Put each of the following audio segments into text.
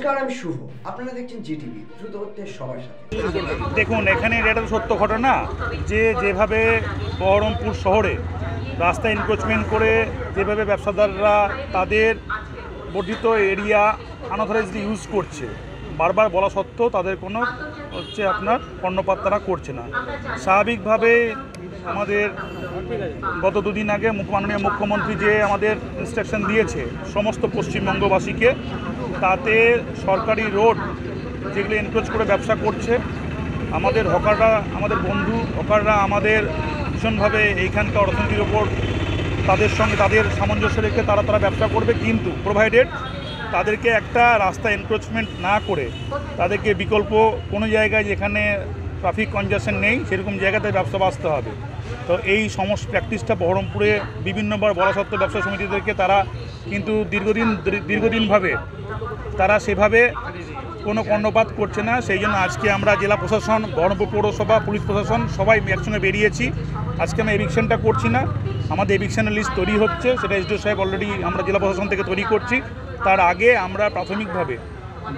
নমস্কার, আমি শুভ। আপনারা দেখছেন জিটিভি, দ্রুত হচ্ছে সবার সাথে। দেখুন, এখানে এটা তো সত্য ঘটনা যে যেভাবে বহরমপুর শহরে রাস্তা এনক্রোচমেন্ট করে যেভাবে ব্যবসাদাররা তাদের বর্ধিত এরিয়া আনঅথরাইজড ইউজ করছে, বারবার বলা সত্ত্বেও তাদের কোনো আপনার কর্ণপাত তারা করছে না। স্বাভাবিকভাবে আমাদের গত দুদিন আগে মাননীয় মুখ্যমন্ত্রী যে আমাদের ইনস্ট্রাকশন দিয়েছে সমস্ত পশ্চিমবঙ্গবাসীকে, তাতে সরকারি রোড যেগুলো এনক্রোচ করে ব্যবসা করছে, আমাদের হকাররা, আমাদের বন্ধু হকাররা আমাদের ভীষণভাবে এইখানকার অর্থনীতির ওপর তাদের সঙ্গে তাদের সামঞ্জস্য রেখে তারা ব্যবসা করবে, কিন্তু প্রোভাইডেড তাদেরকে একটা রাস্তা এনক্রোচমেন্ট না করে তাদেরকে বিকল্প কোনো জায়গায় যেখানে ট্রাফিক কনজেশন নেই সেরকম জায়গাতে ব্যবসা বাঁচতে হবে। তো এই সমস্ত প্র্যাকটিসটা বহরমপুরে বিভিন্নবার বলা সত্ত্বেও ব্যবসা সমিতিদেরকে তারা কিন্তু দীর্ঘদিনভাবে তারা সেভাবে কোনো কর্ণপাত করছে না। সেই জন্য আজকে আমরা জেলা প্রশাসন, বহরমপুর পৌরসভা, পুলিশ প্রশাসন সবাই একসঙ্গে বেরিয়েছি। আজকে আমরা এভিকশনটা করছি না, আমাদের এভিকশনের লিস্ট তৈরি হচ্ছে, সেটা এসডিও সাহেব অলরেডি আমরা জেলা প্রশাসন থেকে তৈরি করছি। তার আগে আমরা প্রাথমিকভাবে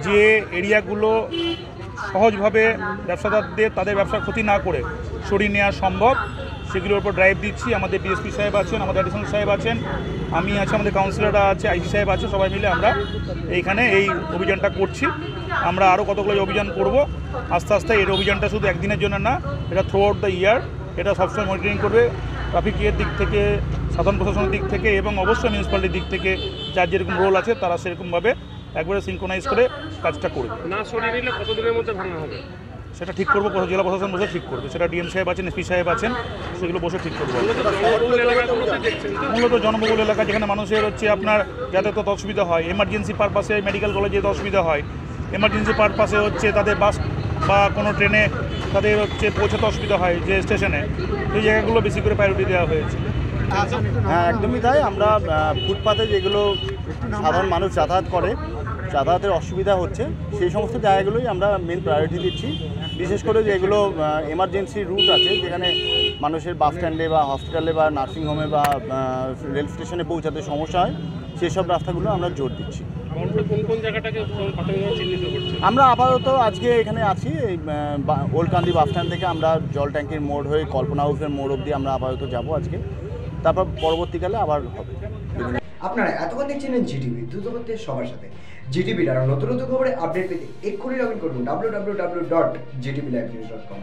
যে এরিয়াগুলো সহজভাবে ব্যবসাদারদের তাদের ব্যবসার ক্ষতি না করে সরিয়ে নেওয়া সম্ভব সেগুলোর উপর ড্রাইভ দিচ্ছি। আমাদের ডিএসপি সাহেব আছেন, আমাদের অ্যাডিশনাল সাহেব আছেন, আমি আছি, আমাদের কাউন্সিলররা আছে, আইসি সাহেব আছে, সবাই মিলে আমরা এইখানে এই অভিযানটা করছি। আমরা আরও কতগুলো অভিযান করব আস্তে আস্তে। এর অভিযানটা শুধু একদিনের জন্য না, এটা থ্রু আউট দ্য ইয়ার, এটা সবসময় মনিটরিং করবে ট্রাফিকের দিক থেকে, সাধারণ প্রশাসনের দিক থেকে এবং অবশ্যই মিউনিসিপ্যালিটির দিক থেকে যার যেরকম রোল আছে তারা সেরকমভাবে একবারে সিনক্রোনাইজ করে কাজটা করবে। না সরিয়ে নিলে কতদিনের মধ্যে ভাঙা হবে সেটা ঠিক করবো, জেলা প্রশাসন বসে ঠিক করবে, সেটা ডিএম সাহেব আছেন, এসপি সাহেব আছেন, সেগুলো বসে ঠিক করবে। মূলত জনবহুল এলাকা যেখানে মানুষের আপনার যাতায়াত অসুবিধা হয়, এমার্জেন্সি পারপাসে মেডিকেল কলেজে যেতে অসুবিধা হয়, এমার্জেন্সি পারপাসে তাদের বাস বা কোনো ট্রেনে তাদের পৌঁছাতে অসুবিধা হয় যে স্টেশনে, সেই জায়গাগুলো বেশি করে প্রায়োরিটি দেওয়া হয়েছে। হ্যাঁ, একদমই তাই। আমরা ফুটপাতে যেগুলো সাধারণ মানুষ যাতায়াত করে, যাতায়াতের অসুবিধা হচ্ছে, সেই সমস্ত জায়গাগুলোই আমরা মেন প্রায়োরিটি দিচ্ছি। বিশেষ করে যেগুলো এমার্জেন্সি রুট আছে, যেখানে মানুষের বাস স্ট্যান্ডে বা হসপিটালে বা নার্সিংহোমে বা রেল স্টেশনে পৌঁছাতে সমস্যা হয়, সেই সব রাস্তাগুলো আমরা জোর দিচ্ছি। কোন জায়গাটাকে চিহ্নিত করছি? আমরা আপাতত আজকে এখানে আছি, এই ওল্ডকান্দি বাস স্ট্যান্ড থেকে আমরা জল ট্যাঙ্কির মোড় হয়ে কল্পনা হাউসের মোড় অবধি আমরা আপাতত যাব আজকে, তারপর পরবর্তীকালে আবার হবে। আপনারা এতক্ষণ দেখছিলেন জিটিভি, দ্রুত হচ্ছে সবার সাথে। জিটিভির আরও নতুন নতুন খবরে আপডেট পেতে এক্ষুনি লগ ইন করুন www.gtblivenews.com।